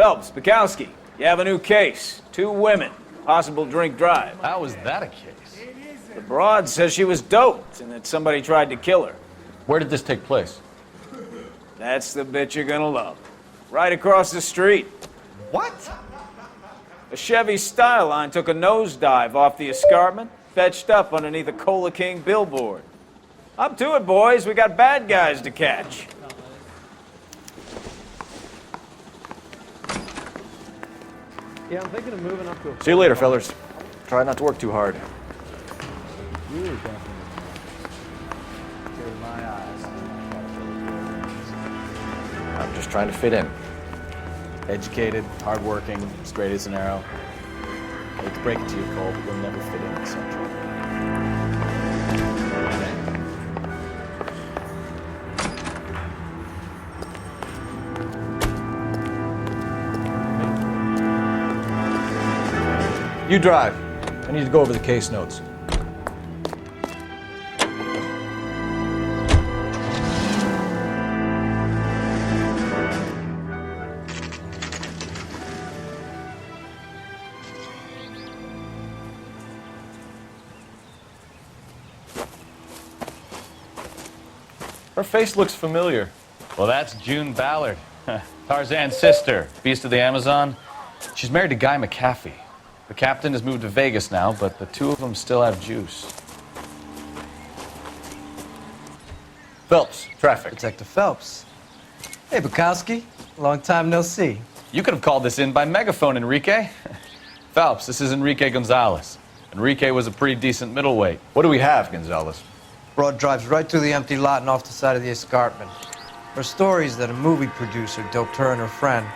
Phelps, Bukowski, you have a new case. 2 women, possible drink drive. How is that a case? The broad says she was doped and that somebody tried to kill her. Where did this take place? That's the bit you're gonna love. Right across the street. What? A Chevy Styline took a nosedive off the escarpment, fetched up underneath a Cola King billboard. Up to it, boys. We got bad guys to catch. Yeah, I'm thinking of moving up to a... See you later, fellas. Try not to work too hard. Really definitely. Tears my eyes. I'm just trying to fit in. Educated, hardworking, straight as an arrow. I hate to break it to you, Cole, but you'll never fit in at Central. You drive. I need to go over the case notes. Her face looks familiar. Well, that's June Ballard, Tarzan's sister, Beast of the Amazon. She's married to Guy McAfee. The captain has moved to Vegas now, but the 2 of them still have juice. Phelps, traffic. Detective Phelps. Hey, Bukowski. Long time no see. You could have called this in by megaphone, Enrique. Phelps, this is Enrique Gonzalez. Enrique was a pretty decent middleweight. What do we have, Gonzalez? Broad drives right through the empty lot and off the side of the escarpment. Her story is that a movie producer doped her and her friend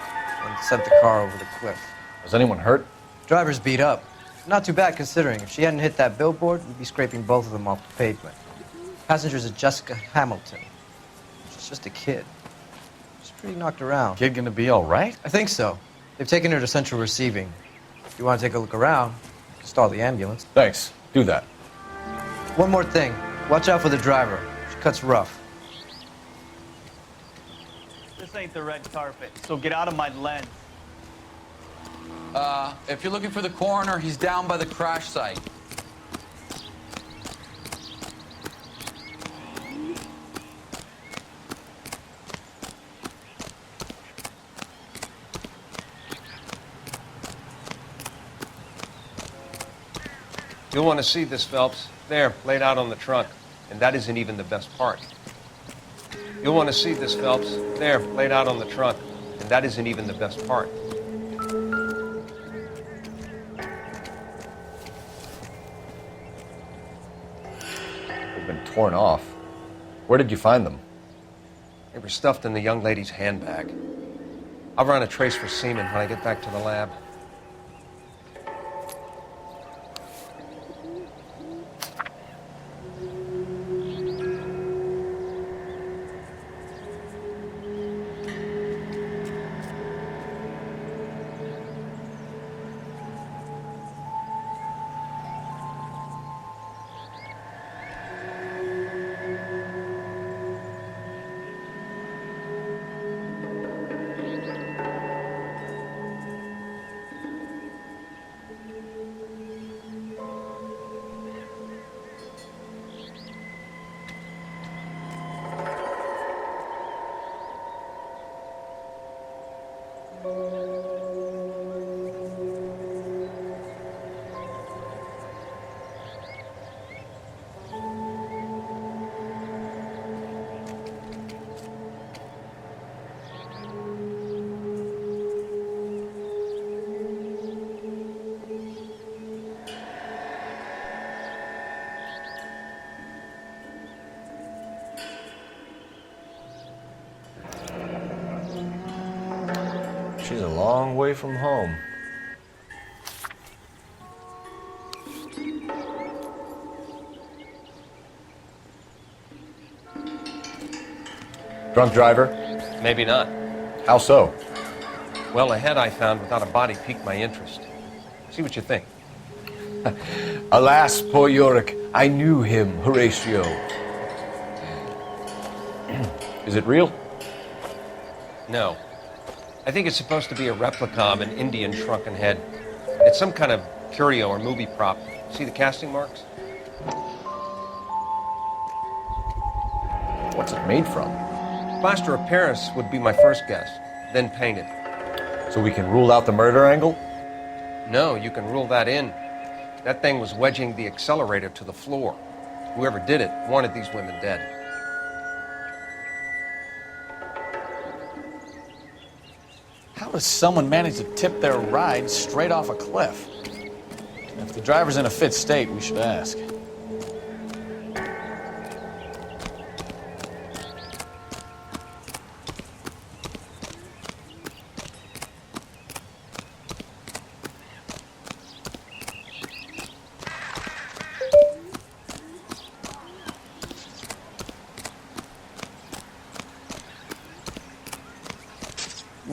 and sent the car over the cliff. Was anyone hurt? Driver's beat up. Not too bad considering. If she hadn't hit that billboard, we'd be scraping both of them off the pavement. Passenger's a Jessica Hamilton. She's just a kid. She's pretty knocked around. Kid gonna be all right? I think so. They've taken her to Central Receiving. If you want to take a look around, just stall the ambulance. Thanks. Do that. One more thing. Watch out for the driver. She cuts rough. This ain't the red carpet, so get out of my lens. If you're looking for the coroner, he's down by the crash site. You'll want to see this, Phelps. There, laid out on the trunk. And that isn't even the best part. You'll want to see this, Phelps. There, laid out on the trunk. And that isn't even the best part. They've been torn off. Where did you find them? They were stuffed in the young lady's handbag. I'll run a trace for semen when I get back to the lab. She's a long way from home. Drunk driver? Maybe not. How so? Well, a head I found without a body piqued my interest. See what you think. Alas, poor Yorick, I knew him, Horatio. Is it real? No. I think it's supposed to be a replica of an Indian shrunken head. It's some kind of curio or movie prop. See the casting marks? What's it made from? Plaster of Paris would be my first guess, then painted. So we can rule out the murder angle? No, you can rule that in. That thing was wedging the accelerator to the floor. Whoever did it wanted these women dead. How does someone manage to tip their ride straight off a cliff? If the driver's in a fit state, we should ask.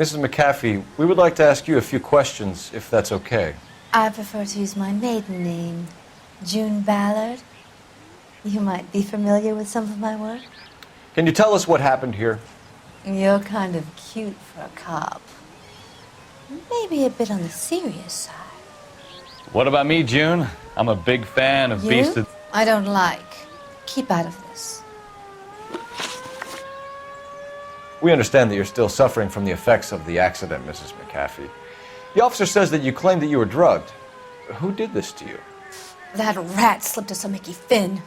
Mrs. McAfee, we would like to ask you a few questions, if that's okay. I prefer to use my maiden name, June Ballard. You might be familiar with some of my work. Can you tell us what happened here? You're kind of cute for a cop. Maybe a bit on the serious side. What about me, June? I'm a big fan of Beast You? of... I don't like. Keep out of this. We understand that you're still suffering from the effects of the accident, Mrs. McAfee. The officer says that you claimed that you were drugged. Who did this to you? That rat slipped us a Mickey Finn.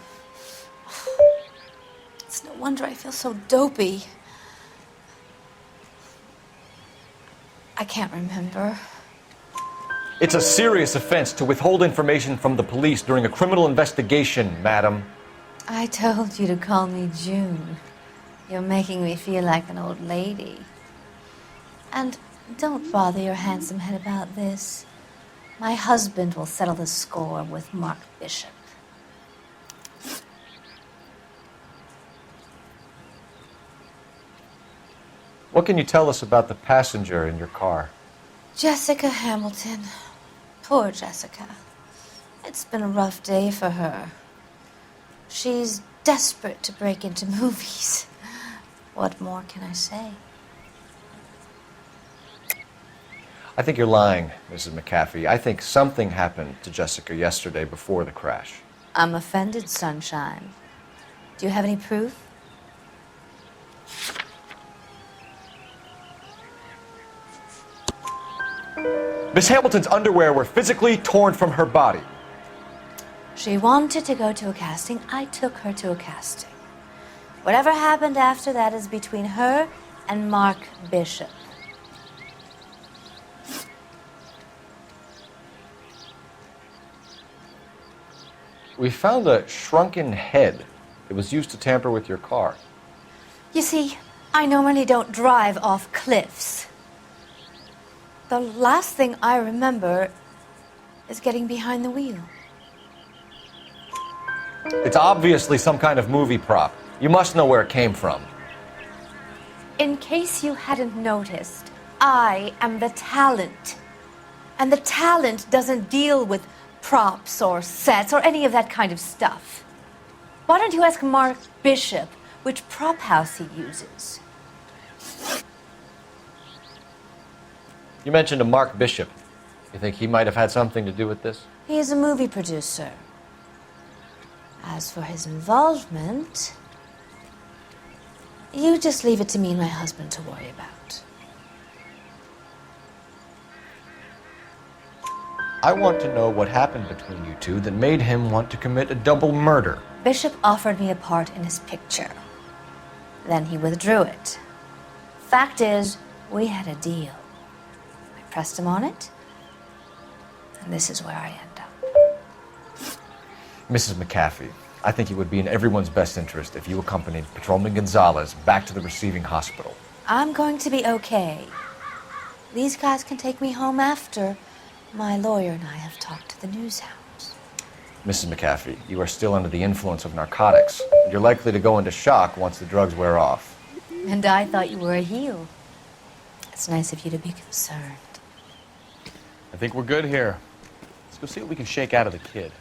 It's no wonder I feel so dopey. I can't remember. It's a serious offense to withhold information from the police during a criminal investigation, madam. I told you to call me June. You're making me feel like an old lady. And don't bother your handsome head about this. My husband will settle the score with Mark Bishop. What can you tell us about the passenger in your car? Jessica Hamilton. Poor Jessica. It's been a rough day for her. She's desperate to break into movies. What more can I say? I think you're lying, Mrs. McAfee. I think something happened to Jessica yesterday before the crash. I'm offended, Sunshine. Do you have any proof? Miss Hamilton's underwear were physically torn from her body. She wanted to go to a casting. I took her to a casting. Whatever happened after that is between her and Mark Bishop. We found a shrunken head. It was used to tamper with your car. You see, I normally don't drive off cliffs. The last thing I remember is getting behind the wheel. It's obviously some kind of movie prop. You must know where it came from. In case you hadn't noticed, I am the talent. And the talent doesn't deal with props or sets or any of that kind of stuff. Why don't you ask Mark Bishop which prop house he uses? You mentioned a Mark Bishop. You think he might have had something to do with this? He is a movie producer. As for his involvement, you just leave it to me and my husband to worry about. I want to know what happened between you two that made him want to commit a double murder. Bishop offered me a part in his picture. Then he withdrew it. Fact is, we had a deal. I pressed him on it, and this is where I end up. Mrs. McAfee, I think it would be in everyone's best interest if you accompanied Patrolman Gonzalez back to the receiving hospital. I'm going to be okay. These guys can take me home after. My lawyer and I have talked to the news hounds. Mrs. McAfee, you are still under the influence of narcotics. You're likely to go into shock once the drugs wear off. And I thought you were a heel. It's nice of you to be concerned. I think we're good here. Let's go see what we can shake out of the kid.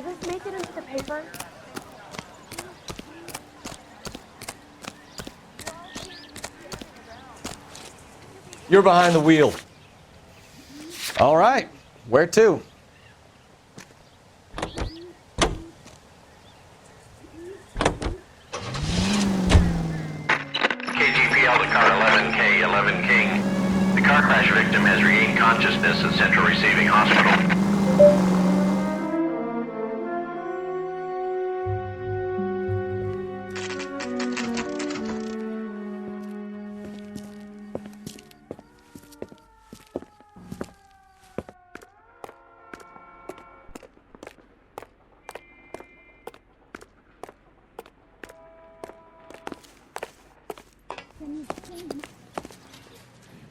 Will this make it into the paper? You're behind the wheel. All right. Where to? KGPL to car 11K, 11 King. The car crash victim has regained consciousness at Central Receiving Hospital.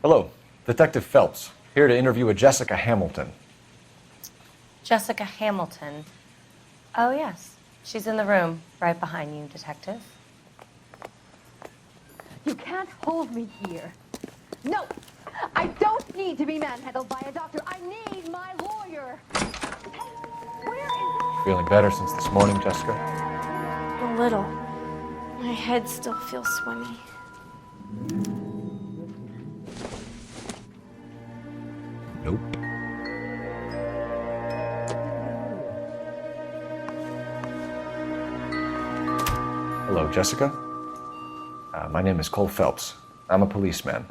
Hello, Detective Phelps, here to interview a Jessica Hamilton. Jessica Hamilton. Oh, yes. She's in the room, right behind you, Detective. You can't hold me here. No! I don't need to be manhandled by a doctor. I need my lawyer. Where is... Feeling better since this morning, Jessica? A little. My head still feels swimmy. Nope. Hello, Jessica. My name is Cole Phelps. I'm a policeman.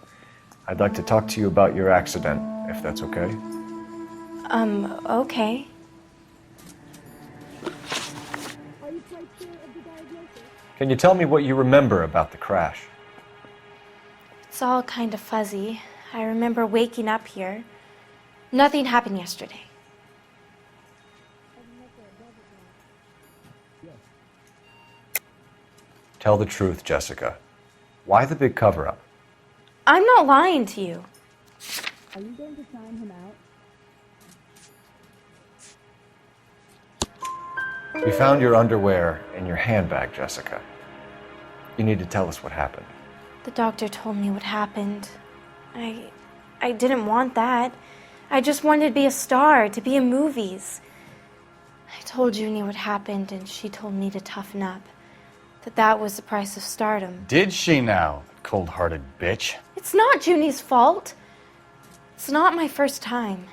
I'd like to talk to you about your accident, if that's okay. Okay. Can you tell me what you remember about the crash? It's all kind of fuzzy. I remember waking up here. Nothing happened yesterday. Tell the truth, Jessica. Why the big cover-up? I'm not lying to you. Are you going to sign him out? We found your underwear in your handbag, Jessica. You need to tell us what happened. The doctor told me what happened. I didn't want that. I just wanted to be a star, to be in movies. I told Junie what happened, and she told me to toughen up. That was the price of stardom. Did she now, cold-hearted bitch? It's not Junie's fault. It's not my first time.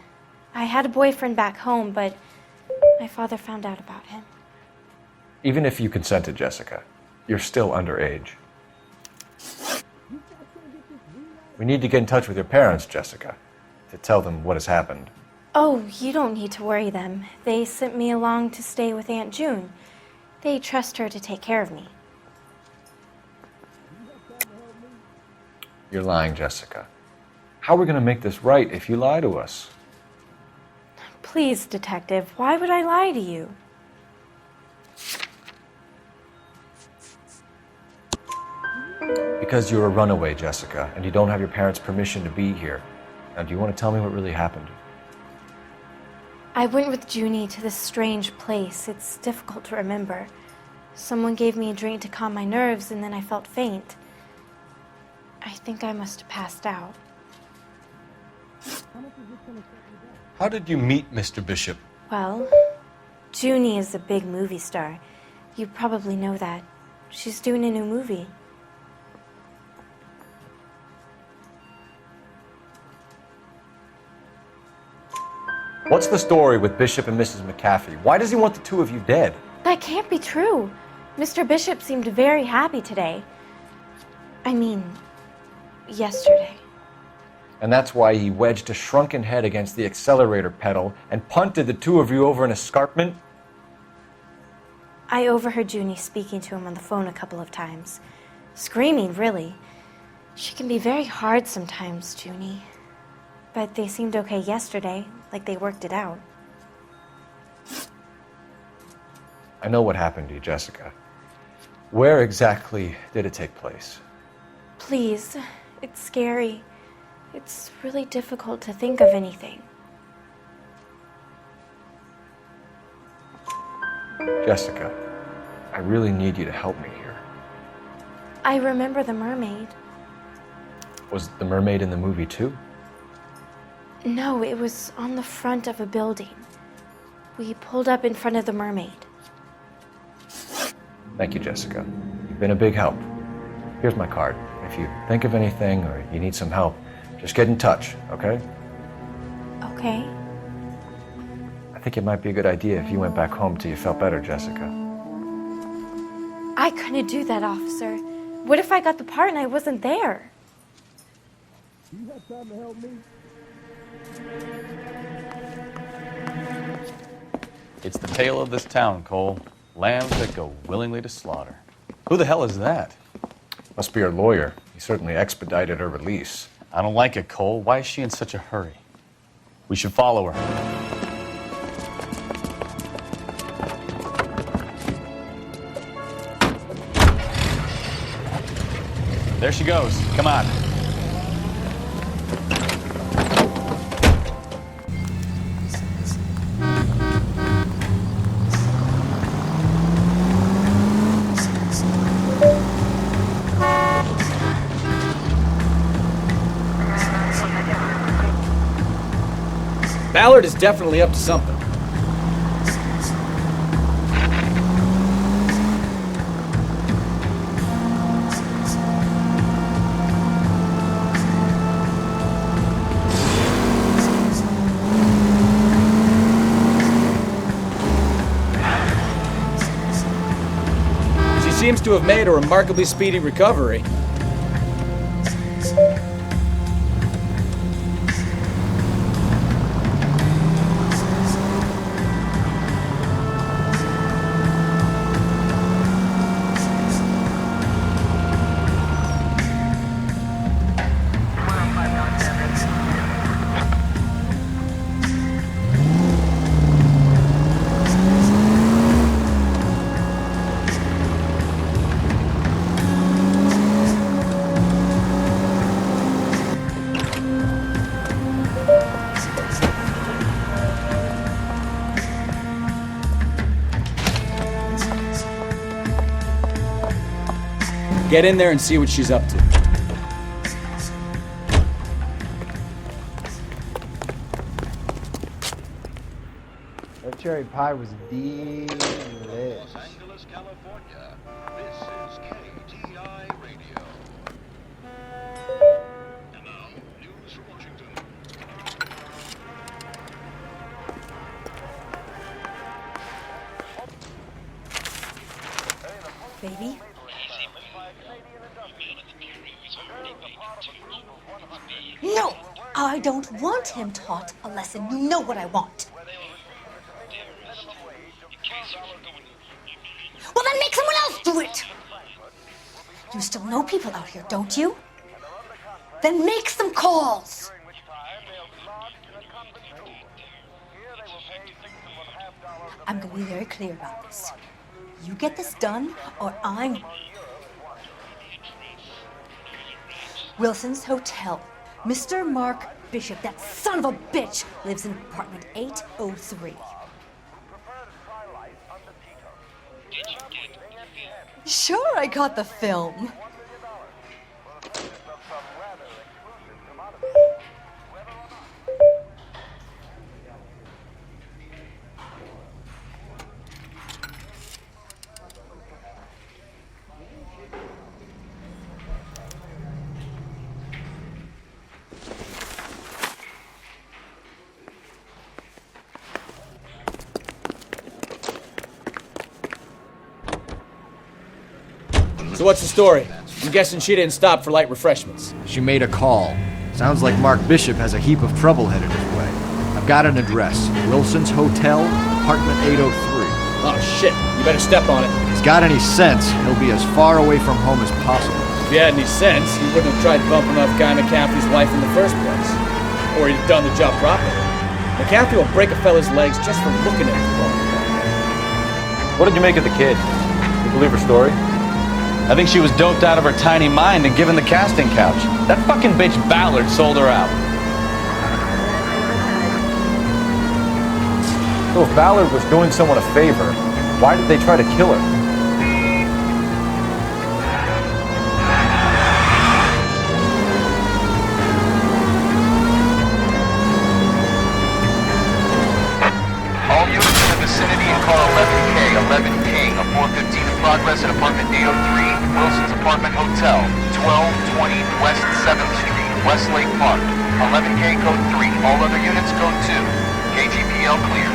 I had a boyfriend back home, but my father found out about him. Even if you consented, Jessica, you're still underage. We need to get in touch with your parents, Jessica, to tell them what has happened. Oh, you don't need to worry them. They sent me along to stay with Aunt June. They trust her to take care of me. You're lying, Jessica. How are we going to make this right if you lie to us? Please, Detective, why would I lie to you? Because you're a runaway, Jessica, and you don't have your parents' permission to be here. Now, do you want to tell me what really happened? I went with Junie to this strange place. It's difficult to remember. Someone gave me a drink to calm my nerves, and then I felt faint. I think I must have passed out. How did you meet Mr. Bishop? Well, Junie is a big movie star. You probably know that. She's doing a new movie. What's the story with Bishop and Mrs. McAfee? Why does he want the two of you dead? That can't be true. Mr. Bishop seemed very happy today. I mean, yesterday. And that's why he wedged a shrunken head against the accelerator pedal and punted the two of you over an escarpment? I overheard Junie speaking to him on the phone a couple of times. Screaming, really. She can be very hard sometimes, Junie. But they seemed okay yesterday, like they worked it out. I know what happened to you, Jessica. Where exactly did it take place? Please, it's scary. It's really difficult to think of anything. Jessica, I really need you to help me here. I remember the mermaid. Was the mermaid in the movie too? No, it was on the front of a building. We pulled up in front of the mermaid. Thank you, Jessica. You've been a big help. Here's my card. If you think of anything or you need some help, Just get in touch, okay? Okay. I think it might be a good idea if you went back home till you felt better, Jessica. I couldn't do that, officer. What if I got the part and I wasn't there? You have time to help me? It's the tale of this town, Cole. Lambs that go willingly to slaughter. Who the hell is that? Must be her lawyer. He certainly expedited her release. I don't like it, Cole. Why is she in such a hurry? We should follow her. There she goes. Come on. Ballard is definitely up to something. She seems to have made a remarkably speedy recovery. Get in there and see what she's up to. That cherry pie was delish. Los Angeles, California. This is KTI Radio. And now, news from Washington. Baby? No! I don't want him taught a lesson. You know what I want. Well, then make someone else do it! You still know people out here, don't you? Then make some calls! I'm gonna be very clear about this. You get this done, or I'm... Wilson's Hotel. Mr. Mark Bishop, that son of a bitch, lives in apartment 803. Sure, I got the film. So what's the story? I'm guessing she didn't stop for light refreshments. She made a call. Sounds like Mark Bishop has a heap of trouble headed his way. I've got an address. Wilson's Hotel, apartment 803. Oh shit, you better step on it. If he's got any sense, he'll be as far away from home as possible. If he had any sense, he wouldn't have tried bumping off Guy McCaffrey's wife in the first place. Or he'd done the job properly. McCaffrey will break a fella's legs just for looking at him. What did you make of the kid? You believe her story? I think she was doped out of her tiny mind and given the casting couch. That fucking bitch Ballard sold her out. So if Ballard was doing someone a favor, why did they try to kill her? All units in the vicinity in car 11K, 11 King, a 415 in progress at apartment 803, Wilson's Apartment Hotel, 1220 West 7th Street. West Lake Park. 11K code 3. All other units code 2. KGPL clear.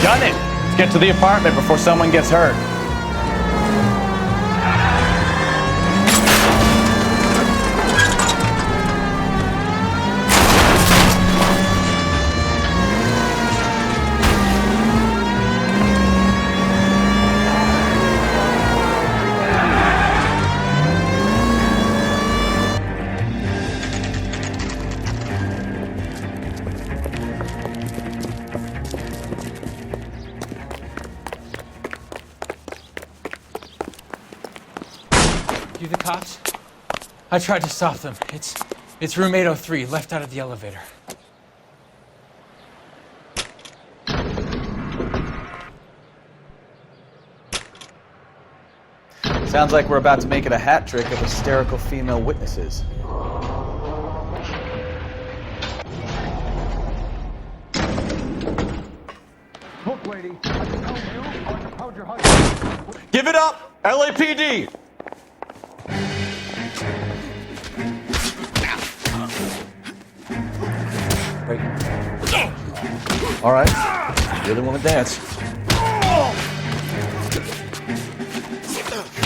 Done it! Let's get to the apartment before someone gets hurt. You the cops? I tried to stop them. It's room 803, left out of the elevator. Sounds like we're about to make it a hat trick of hysterical female witnesses. Look, lady, I can help you. How'd your husband? Give it up! LAPD! All right. You really want to dance?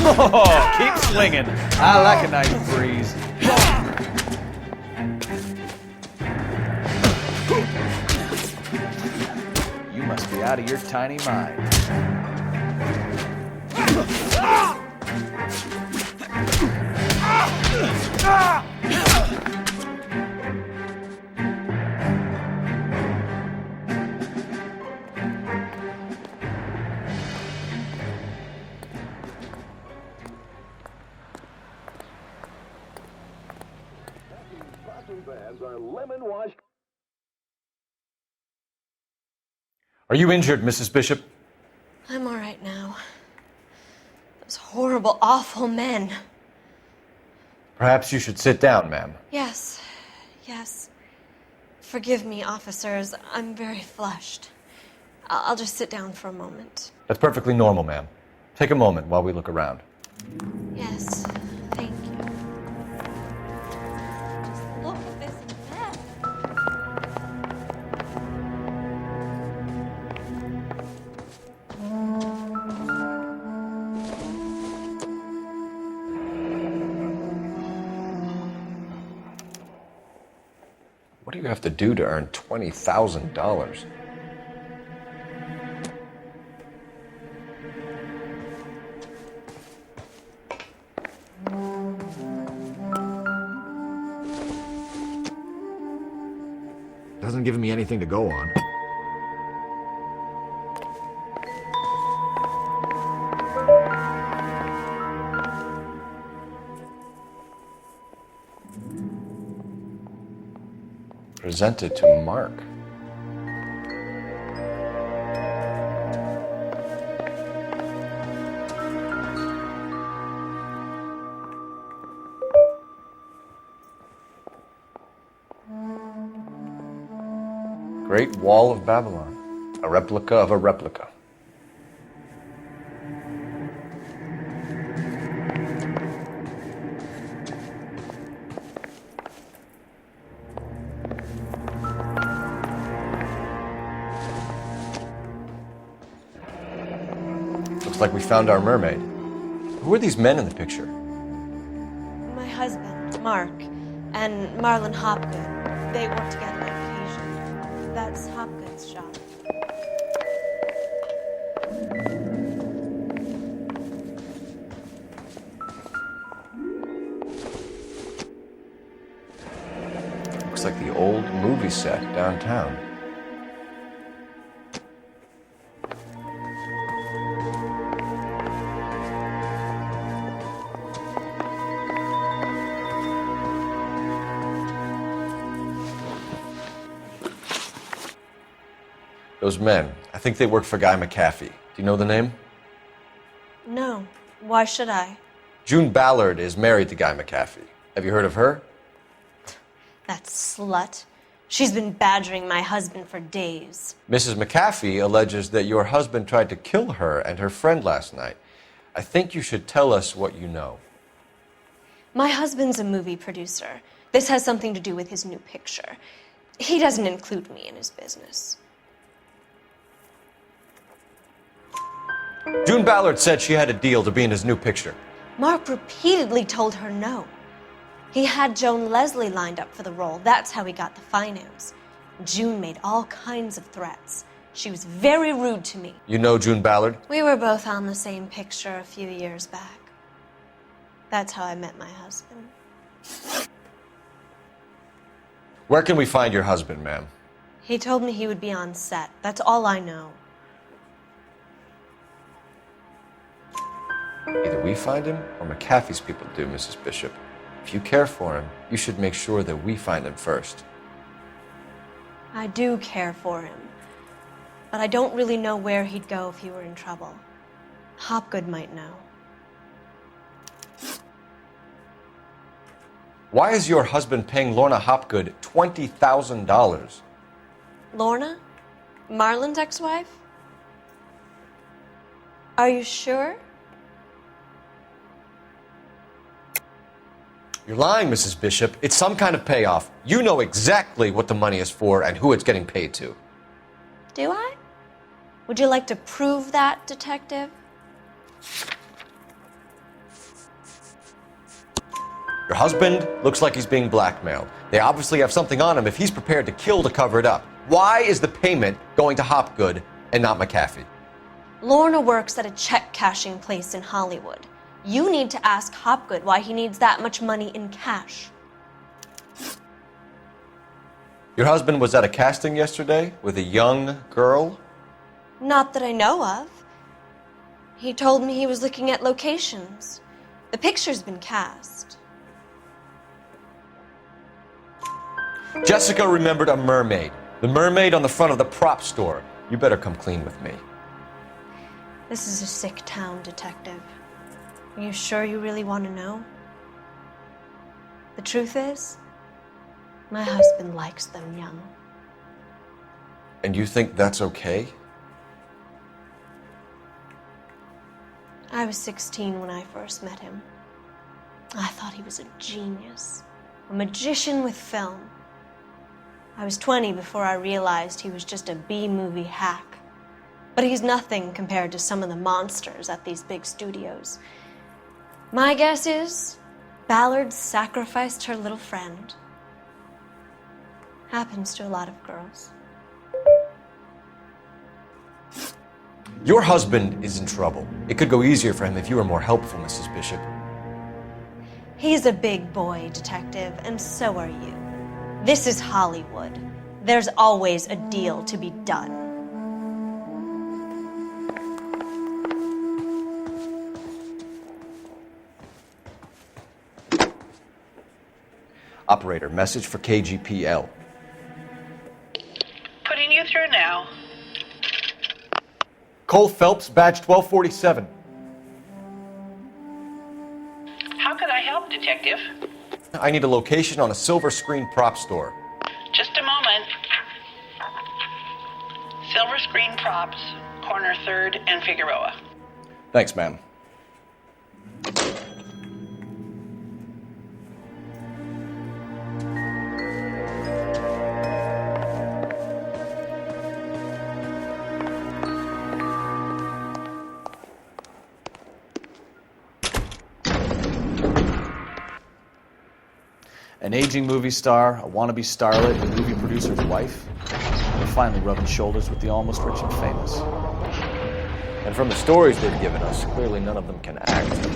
Oh, keep swinging. I like a nice breeze. You must be out of your tiny mind. Vans are lemon wash. Are you injured, Mrs. Bishop? I'm all right now. Those horrible, awful men. Perhaps you should sit down, ma'am. Yes, yes. Forgive me, officers. I'm very flushed. I'll just sit down for a moment. That's perfectly normal, ma'am. Take a moment while we look around. Yes, thank you. Just look at this mess. What do you have to do to earn $20,000? Doesn't give me anything to go on. Presented to Mark. Great Wall of Babylon, a replica of a replica. Looks like we found our mermaid. Who are these men in the picture? My husband, Mark, and Marlon Hopgood. They work together on occasion. That's Hopgood's shop. Looks like the old movie set downtown. Those men, I think they work for Guy McAfee. Do you know the name? No. Why should I? June Ballard is married to Guy McAfee. Have you heard of her? That slut. She's been badgering my husband for days. Mrs. McAfee alleges that your husband tried to kill her and her friend last night. I think you should tell us what you know. My husband's a movie producer. This has something to do with his new picture. He doesn't include me in his business. June Ballard said she had a deal to be in his new picture. Mark repeatedly told her no. He had Joan Leslie lined up for the role. That's how he got the finance. June made all kinds of threats. She was very rude to me. You know June Ballard? We were both on the same picture a few years back. That's how I met my husband. Where can we find your husband, ma'am? He told me he would be on set. That's all I know. Either we find him or McAfee's people do, Mrs. Bishop. If you care for him, you should make sure that we find him first. I do care for him, but I don't really know where he'd go if he were in trouble. Hopgood might know. Why is your husband paying Lorna Hopgood $20,000? Lorna? Marlon's ex-wife? Are you sure? You're lying, Mrs. Bishop. It's some kind of payoff. You know exactly what the money is for and who it's getting paid to. Do I? Would you like to prove that, Detective? Your husband looks like he's being blackmailed. They obviously have something on him if he's prepared to kill to cover it up. Why is the payment going to Hopgood and not McAfee? Lorna works at a check-cashing place in Hollywood. You need to ask Hopgood why he needs that much money in cash. Your husband was at a casting yesterday with a young girl? Not that I know of. He told me he was looking at locations. The picture's been cast. Jessica remembered a mermaid. The mermaid on the front of the prop store. You better come clean with me. This is a sick town, Detective. Are you sure you really want to know? The truth is, my husband likes them young. And you think that's okay? I was 16 when I first met him. I thought he was a genius, a magician with film. I was 20 before I realized he was just a B-movie hack. But he's nothing compared to some of the monsters at these big studios. My guess is Ballard sacrificed her little friend. Happens to a lot of girls. Your husband is in trouble. It could go easier for him if you were more helpful, Mrs. Bishop. He's a big boy, Detective, and so are you. This is Hollywood. There's always a deal to be done. Operator, message for KGPL. Putting you through now. Cole Phelps, badge 1247. How can I help, Detective? I need a location on a silver screen prop store. Just a moment. Silver Screen Props, corner 3rd and Figueroa. Thanks, ma'am. An aging movie star, a wannabe starlet, a movie producer's wife. They're finally rubbing shoulders with the almost rich and famous. And from the stories they've given us, clearly none of them can act.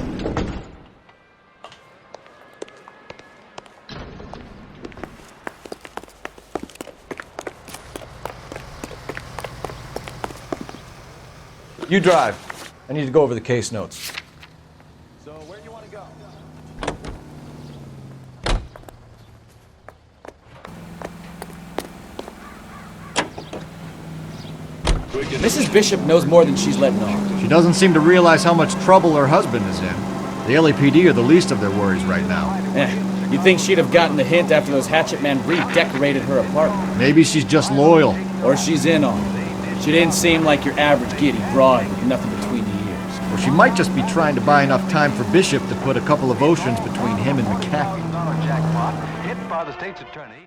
You drive. I need to go over the case notes. So where do you want to go? Mrs. Bishop knows more than she's letting on. She doesn't seem to realize how much trouble her husband is in. The LAPD are the least of their worries right now. You'd think she'd have gotten the hint after those hatchet men redecorated her apartment. Maybe she's just loyal. Or she's in on it. She didn't seem like your average giddy broad with nothing between the ears. Or she might just be trying to buy enough time for Bishop to put a couple of oceans between him and McCaffrey. Jackpot hit by the state's attorney.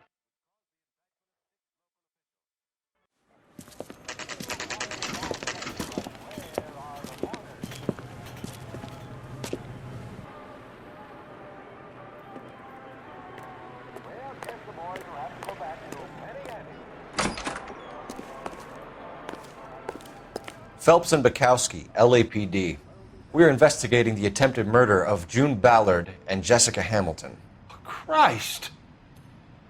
Phelps and Bukowski, LAPD. We're investigating the attempted murder of June Ballard and Jessica Hamilton. Christ!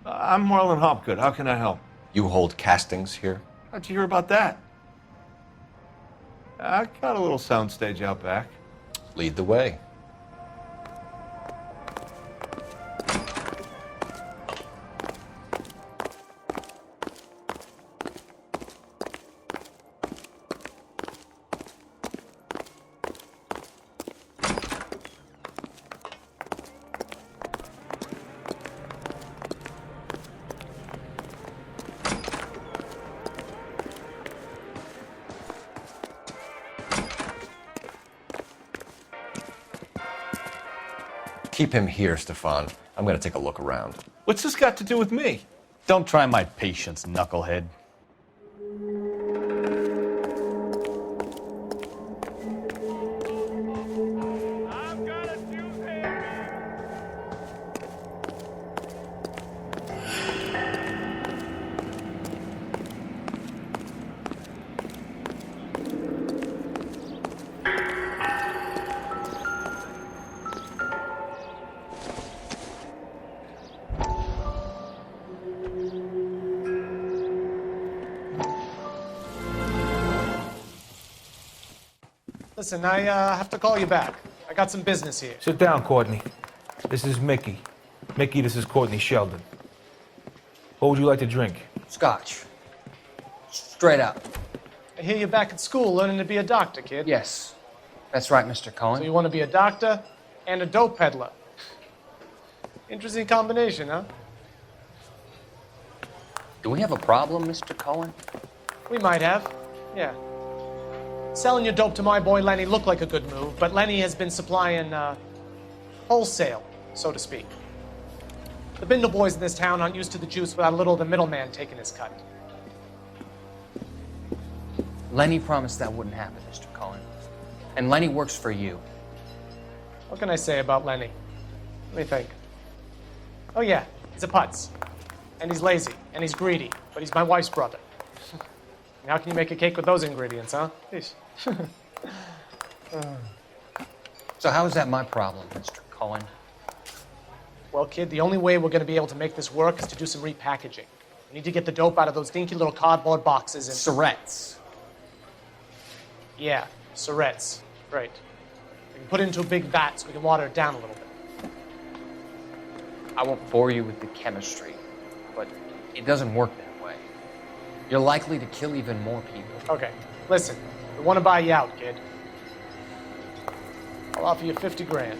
I'm Marlon Hopgood. How can I help? You hold castings here? How'd you hear about that? I got a little soundstage out back. Lead the way. Keep him here, Stefan. I'm gonna take a look around. What's this got to do with me? Don't try my patience, knucklehead. Listen, I have to call you back. I got some business here. Sit down, Courtney. This is Mickey. Mickey, this is Courtney Sheldon. What would you like to drink? Scotch. Straight up. I hear you're back at school learning to be a doctor, kid. Yes. That's right, Mr. Cohen. So you want to be a doctor and a dope peddler. Interesting combination, huh? Do we have a problem, Mr. Cohen? We might have, yeah. Selling your dope to my boy Lenny looked like a good move, but Lenny has been supplying, wholesale, so to speak. The Bindle boys in this town aren't used to the juice without a little of the middleman taking his cut. Lenny promised that wouldn't happen, Mr. Cohen. And Lenny works for you. What can I say about Lenny? Let me think. Oh yeah, he's a putz. And he's lazy, and he's greedy, but he's my wife's brother. And how can you make a cake with those ingredients, huh? Jeez. So how is that my problem, Mr. Cohen? Well, kid, the only way we're going to be able to make this work is to do some repackaging. We need to get the dope out of those dinky little cardboard boxes and... Syrettes. Yeah, syrettes. Great. We can put it into a big vat so we can water it down a little bit. I won't bore you with the chemistry, but it doesn't work that way. You're likely to kill even more people. Okay, listen. We want to buy you out, kid. I'll offer you 50 grand.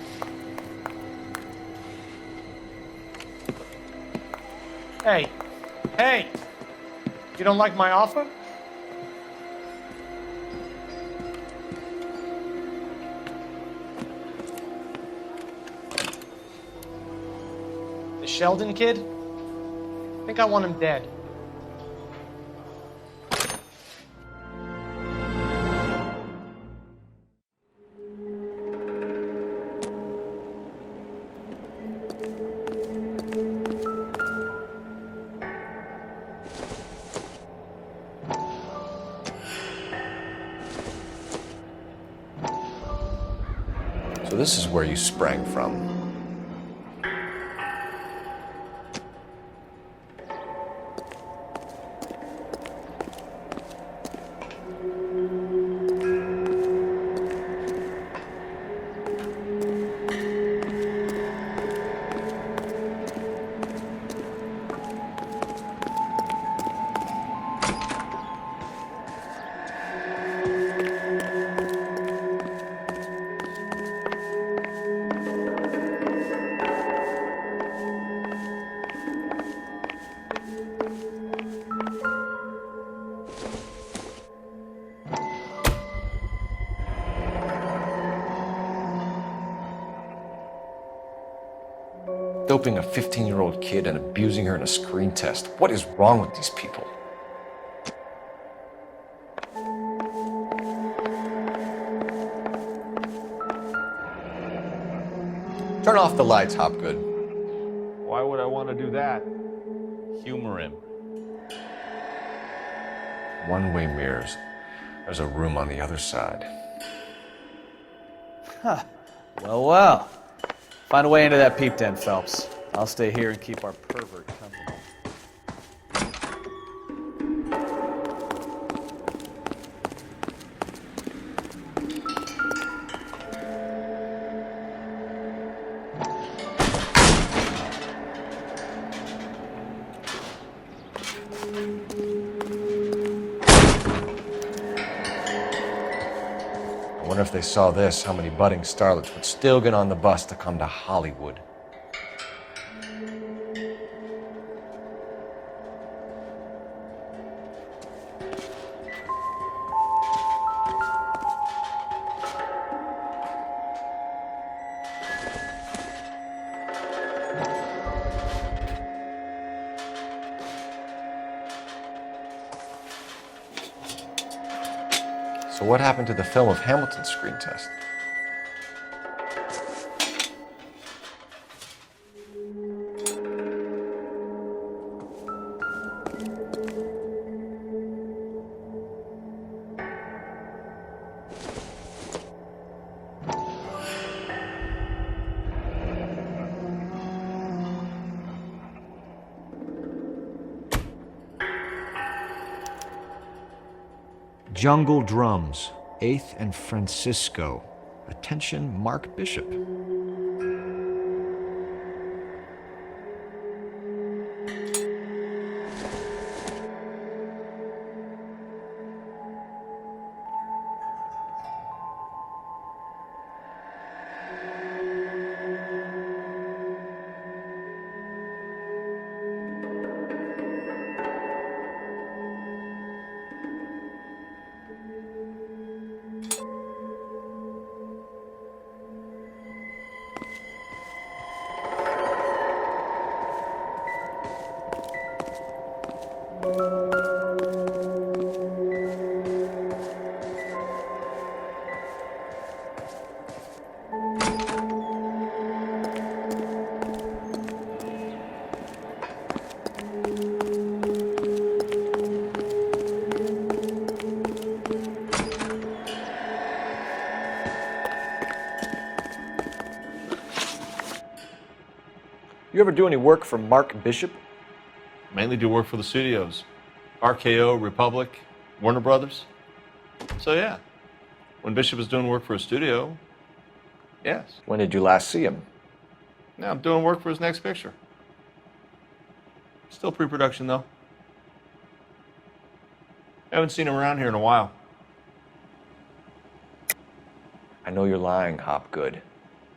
Hey, hey! You don't like my offer? The Sheldon kid? I think I want him dead. So this is where you sprang from. doping a 15-year-old kid and abusing her in a screen test. What is wrong with these people? Turn off the lights, Hopgood. Why would I want to do that? Humor him. One-way mirrors. There's a room on the other side. Huh. Well, well. Find a way into that peep den, Phelps. I'll stay here and keep our pervert company. I wonder if they saw this, how many budding starlets would still get on the bus to come to Hollywood. So what happened to the film of Hamilton's screen test? Jungle Drums, 8th and Francisco. Attention, Mark Bishop. You ever do any work for Mark Bishop? Mainly do work for the studios. RKO, Republic, Warner Brothers. So yeah, when Bishop is doing work for a studio, yes. When did you last see him? Now I'm doing work for his next picture. Still pre-production though. Haven't seen him around here in a while. I know you're lying, Hopgood.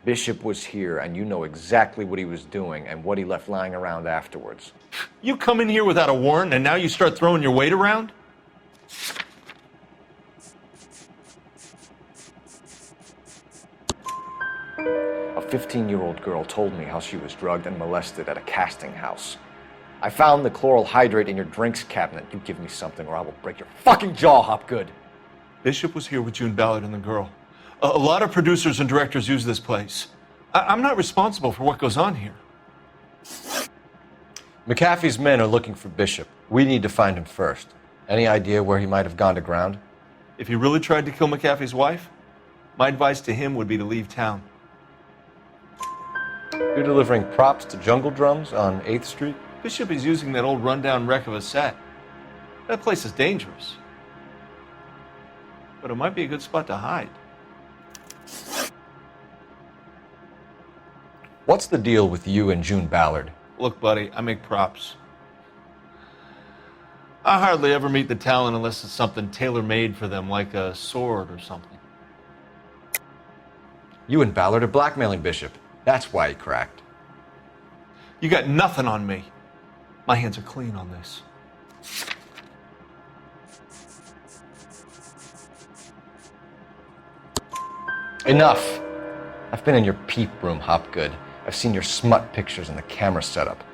Bishop was here, and you know exactly what he was doing and what he left lying around afterwards. You come in here without a warrant, and now you start throwing your weight around? A 15-year-old girl told me how she was drugged and molested at a casting house. I found the chloral hydrate in your drinks cabinet. You give me something or I will break your fucking jaw, Hopgood. Bishop was here with June Ballard and the girl. A lot of producers and directors use this place. I'm not responsible for what goes on here. McAfee's men are looking for Bishop. We need to find him first. Any idea where he might have gone to ground? If he really tried to kill McAfee's wife, my advice to him would be to leave town. You're delivering props to Jungle Drums on 8th Street? Bishop is using that old rundown wreck of a set. That place is dangerous. But it might be a good spot to hide. What's the deal with you and June Ballard? Look, buddy, I make props. I hardly ever meet the talent unless it's something tailor-made for them, like a sword or something. You and Ballard are blackmailing Bishop. That's why he cracked. You got nothing on me. My hands are clean on this. Enough. I've been in your peep room, Hopgood. I've seen your smut pictures and the camera setup.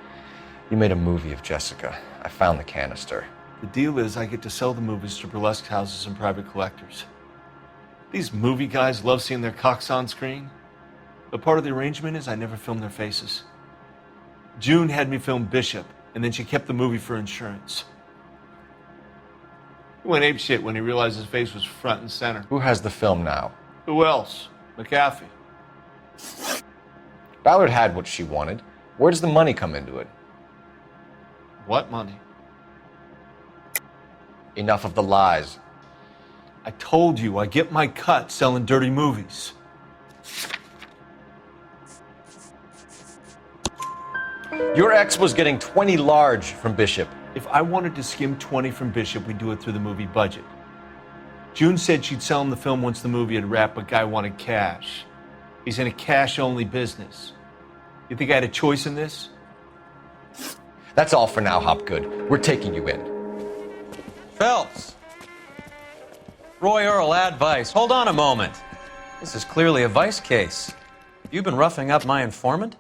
You made a movie of Jessica. I found the canister. The deal is I get to sell the movies to burlesque houses and private collectors. These movie guys love seeing their cocks on screen, but part of the arrangement is I never film their faces. June had me film Bishop, and then she kept the movie for insurance. He went apeshit when he realized his face was front and center. Who has the film now? Who else? McAfee. Ballard had what she wanted. Where does the money come into it? What money? Enough of the lies. I told you, I get my cut selling dirty movies. Your ex was getting 20 large from Bishop. If I wanted to skim 20 from Bishop, we'd do it through the movie budget. June said she'd sell him the film once the movie had wrapped, but Guy wanted cash. He's in a cash-only business. You think I had a choice in this? That's all for now, Hopgood. We're taking you in. Phelps! Roy Earl, advice. Hold on a moment. This is clearly a vice case. You've been roughing up my informant?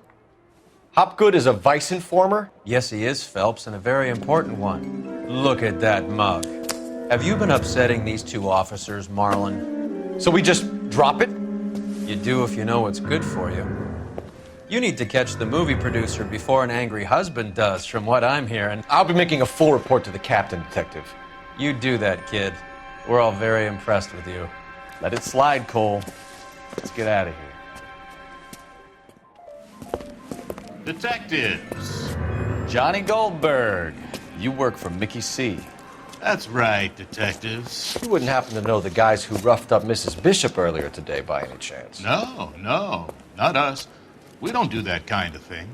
Hopgood is a vice informer? Yes, he is, Phelps, and a very important one. Look at that mug. Have you been upsetting these two officers, Marlin? So we just drop it? You do if you know what's good for you. You need to catch the movie producer before an angry husband does, from what I'm hearing. I'll be making a full report to the captain, Detective. You do that, kid. We're all very impressed with you. Let it slide, Cole. Let's get out of here. Detectives. Johnny Goldberg. You work for Mickey C. That's right, detectives. You wouldn't happen to know the guys who roughed up Mrs. Bishop earlier today by any chance? No, not us. We don't do that kind of thing.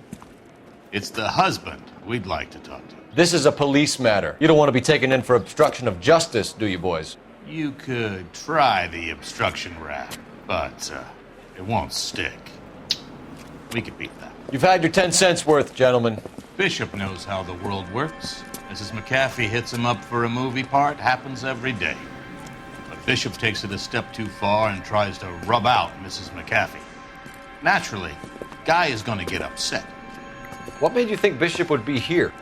It's the husband we'd like to talk to. This is a police matter. You don't want to be taken in for obstruction of justice, do you, boys? You could try the obstruction rap, but it won't stick. We could beat that. You've had your 10 cents worth, gentlemen. Bishop knows how the world works. Mrs. McAfee hits him up for a movie part, happens every day. But Bishop takes it a step too far and tries to rub out Mrs. McAfee. Naturally, Guy is going to get upset. What made you think Bishop would be here?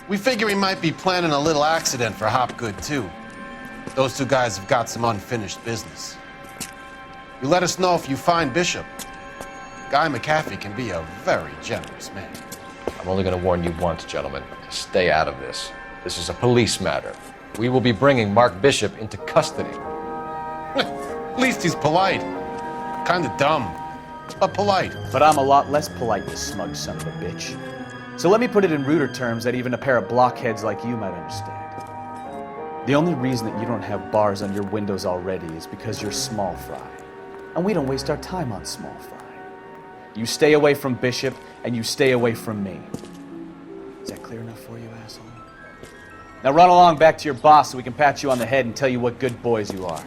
We figure he might be planning a little accident for Hopgood, too. Those two guys have got some unfinished business. You let us know if you find Bishop. Guy McAfee can be a very generous man. I'm only going to warn you once, gentlemen. Stay out of this. This is a police matter. We will be bringing Mark Bishop into custody. At least he's polite. Kind of dumb, but polite. But I'm a lot less polite, you smug son of a bitch. So let me put it in ruder terms that even a pair of blockheads like you might understand. The only reason that you don't have bars on your windows already is because you're small fry. And we don't waste our time on small fry. You stay away from Bishop, and you stay away from me. Is that clear enough for you, asshole? Now run along back to your boss so we can pat you on the head and tell you what good boys you are.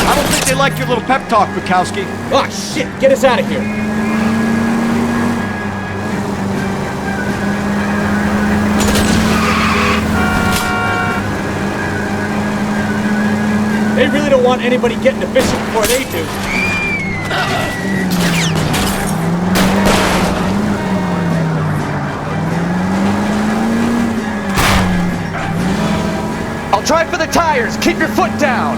I don't think they like your little pep talk, Bukowski. Oh, shit! Get us out of here! They really don't want anybody getting to Bishop before they do. I'll try for the tires. Keep your foot down.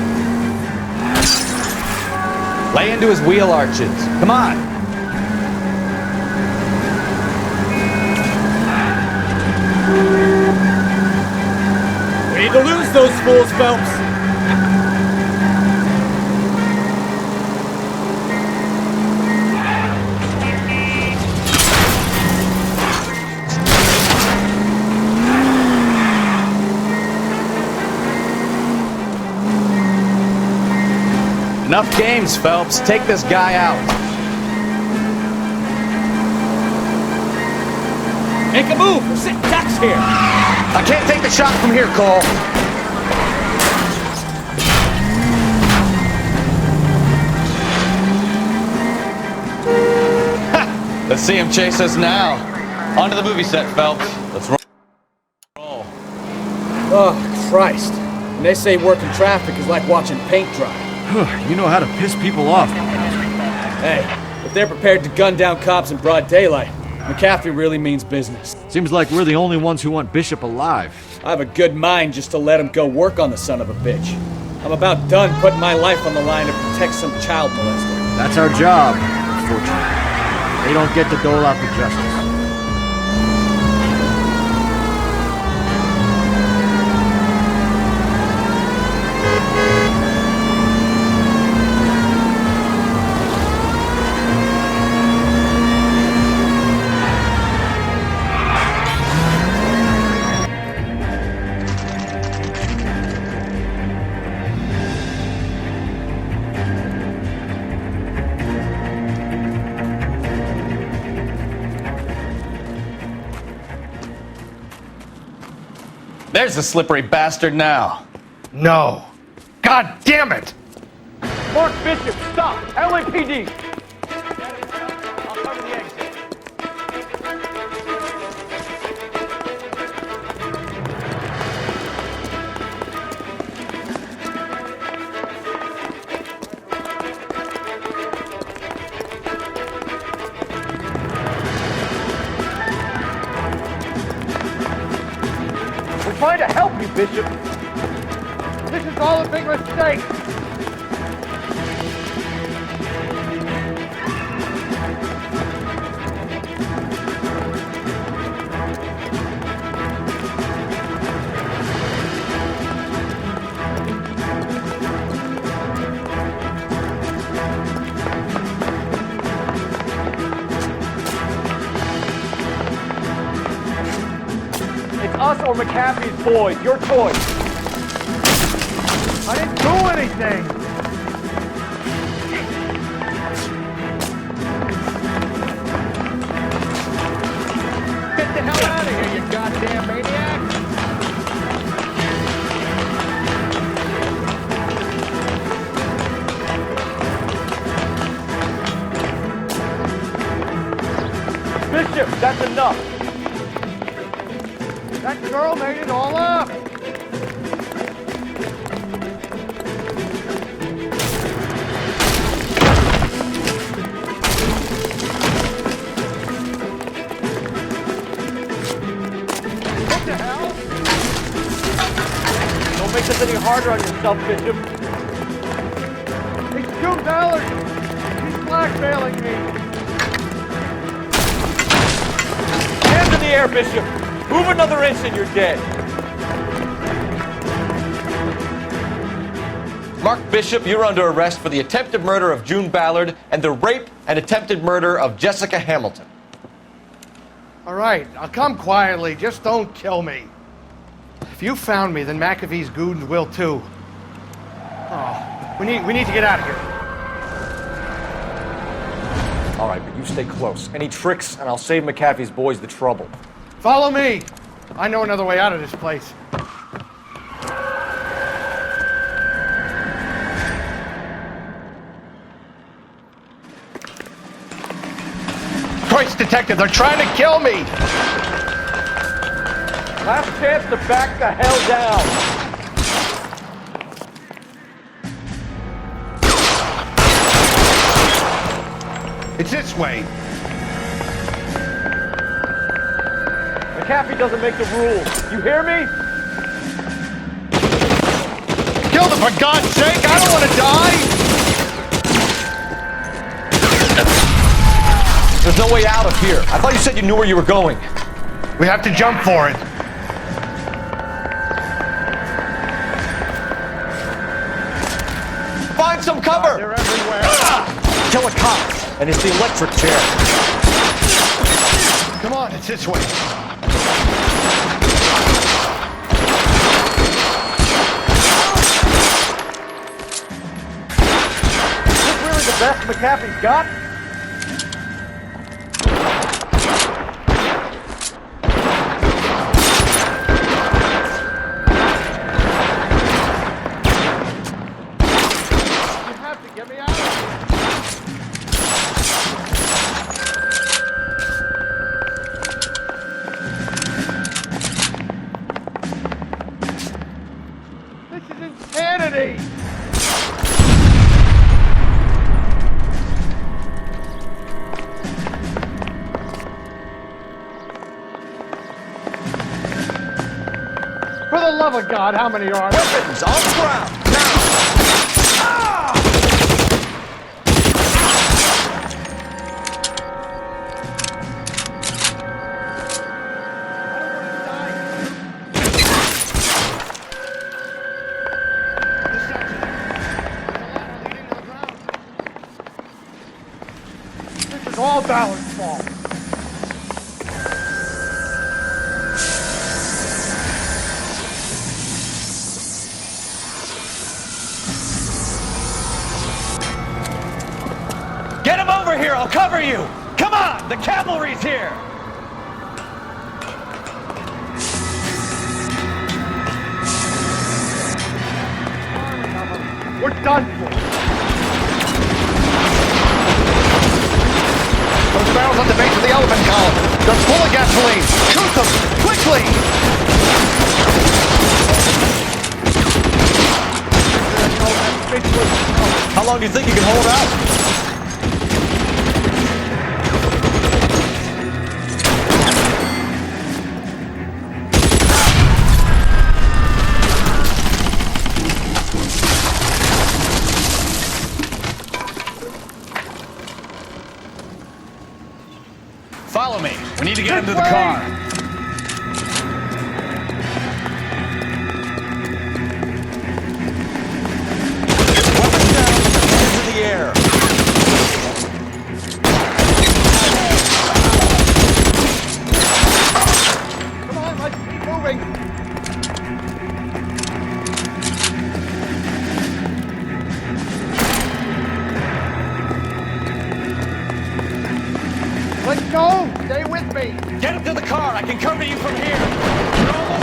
Lay into his wheel arches. Come on. We need to lose those fools, Phelps. Enough games, Phelps. Take this guy out. Make a move. We're sitting ducks here. I can't take the shot from here, Cole. Let's see him chase us now. On to the movie set, Phelps. Let's roll. Oh, Christ. And they say working traffic is like watching paint dry. You know how to piss people off. Hey, if they're prepared to gun down cops in broad daylight, McCaffrey really means business. Seems like we're the only ones who want Bishop alive. I have a good mind just to let him go work on the son of a bitch. I'm about done putting my life on the line to protect some child molester. That's our job, unfortunately. They don't get to dole out the justice. There's the slippery bastard now. No. God damn it! Mark Bishop, stop! LAPD! I'll cover the exit. We're trying to help you, Bishop. This is all a big mistake. It's us or McCaffrey's boys. Your choice. I didn't do anything. Get the hell out of here, you goddamn maniac! Bishop, that's enough. That girl made it all up. What the hell? Don't make this any harder on yourself, Bishop. It's June Ballard. He's blackmailing me. Hands in the air, Bishop. Move another inch and you're dead. Mark Bishop, you're under arrest for the attempted murder of June Ballard and the rape and attempted murder of Jessica Hamilton. All right, I'll come quietly. Just don't kill me. If you found me, then McAfee's goons will too. Oh, we need to get out of here. All right, but you stay close. Any tricks, and I'll save McAfee's boys the trouble. Follow me. I know another way out of this place. Christ, detective, they're trying to kill me! Last chance to back the hell down. It's this way. McAfee doesn't make the rules. You hear me? Kill them, for God's sake! I don't want to die! There's no way out of here. I thought you said you knew where you were going. We have to jump for it. Find some cover! They're everywhere. Kill a cop, and it's the electric chair. Come on, it's this way. Is this really the best McAfee's got? love of God, how many are there? Weapons on the ground, now! This is all Ballard's fault. Get him over here, I'll cover you! Come on, the cavalry's here! We're done for. Those barrels at the base of the elephant column. They're full of gasoline. Shoot them, quickly! How long do you think you can hold out? Follow me. We need to get into the car. Weapons down, hands in the air. Come on, let's keep moving. Let's go! Stay with me! Get into the car. I can cover you from here. You're almost...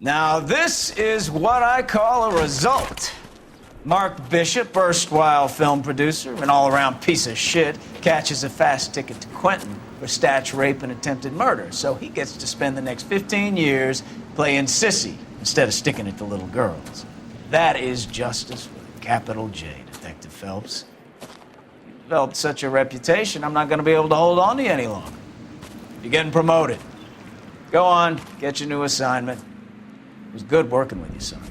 Now, this is what I call a result. Mark Bishop, erstwhile film producer and all-around piece of shit, catches a fast ticket to Quentin for statch rape and attempted murder, so he gets to spend the next 15 years playing sissy instead of sticking it to little girls. That is justice with a capital J, Detective Phelps. You developed such a reputation, I'm not going to be able to hold on to you any longer. You're getting promoted. Go on, get your new assignment. It was good working with you, son.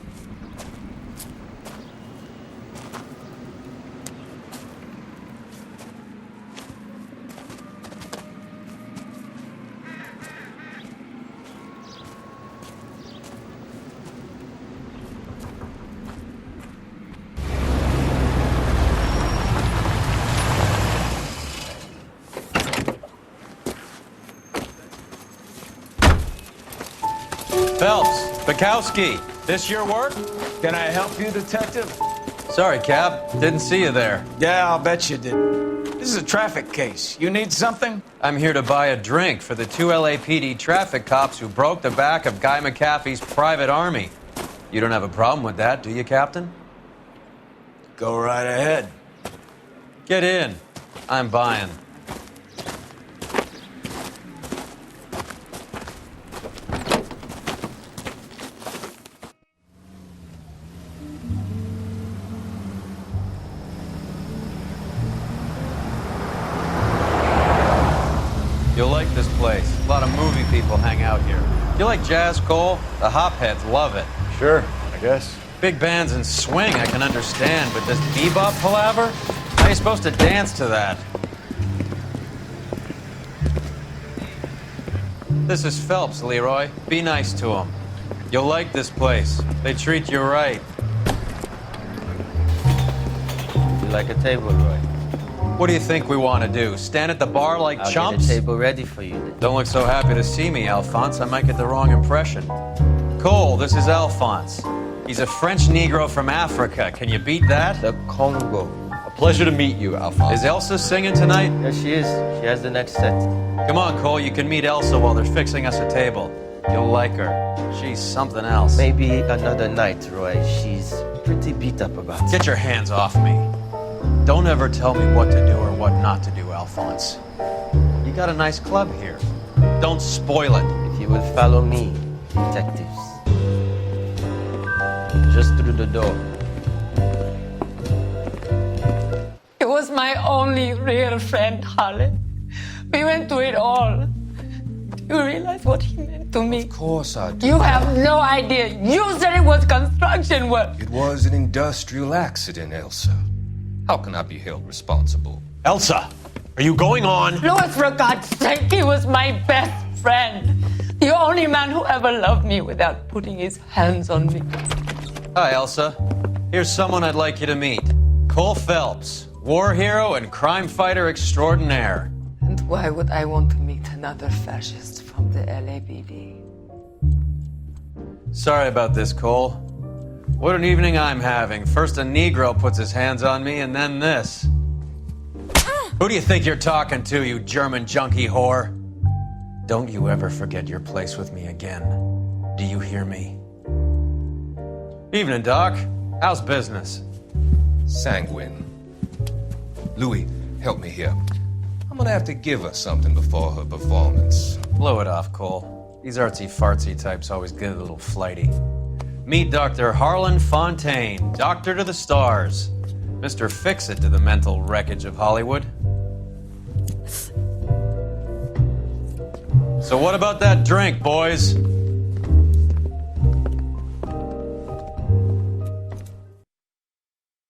Phelps, Bukowski, this your work? Can I help you, Detective? Sorry, Cap. Didn't see you there. Yeah, I'll bet you did. This is a traffic case. You need something? I'm here to buy a drink for the 2 LAPD traffic cops who broke the back of Guy McAfee's private army. You don't have a problem with that, do you, Captain? Go right ahead. Get in. I'm buying. You'll like this place. A lot of movie people hang out here. You like jazz, Cole? The hopheads love it. Sure, I guess. Big bands and swing I can understand, but this bebop palaver? How are you supposed to dance to that? This is Phelps, Leroy. Be nice to him. You'll like this place. They treat you right. You like a table, Roy? What do you think we want to do? Stand at the bar like I'll chumps? get a table ready for you. Don't look so happy to see me, Alphonse. I might get the wrong impression. Cole, this is Alphonse. He's a French Negro from Africa. Can you beat that? The Congo. A pleasure to meet you, Alphonse. Is Elsa singing tonight? Yes, she is. She has the next set. Come on, Cole. You can meet Elsa while they're fixing us a table. You'll like her. She's something else. Maybe another night, Roy. She's pretty beat up about it. Get your hands off me. Don't ever tell me what to do or what not to do, Alphonse. You got a nice club here. Don't spoil it. If you will follow me, detectives. Just through the door. He was my only real friend, Harlan. We went through it all. Do you realize what he meant to me? Of course I do. You have no idea. You said it was construction work. It was an industrial accident, Elsa. How can I be held responsible? Elsa, are you going on? Louis, for God's sake, he was my best friend. The only man who ever loved me without putting his hands on me. Hi, Elsa. Here's someone I'd like you to meet. Cole Phelps, war hero and crime fighter extraordinaire. And why would I want to meet another fascist from the LAPD? Sorry about this, Cole. What an evening I'm having. First a Negro puts his hands on me, and then this. Who do you think you're talking to, you German junkie whore? Don't you ever forget your place with me again. Do you hear me? Evening, Doc. How's business? Sanguine. Louis, help me here. I'm gonna have to give her something before her performance. Blow it off, Cole. These artsy-fartsy types always get a little flighty. Meet Dr. Harlan Fontaine, doctor to the stars. Mr. Fix-It to the mental wreckage of Hollywood. So what about that drink, boys?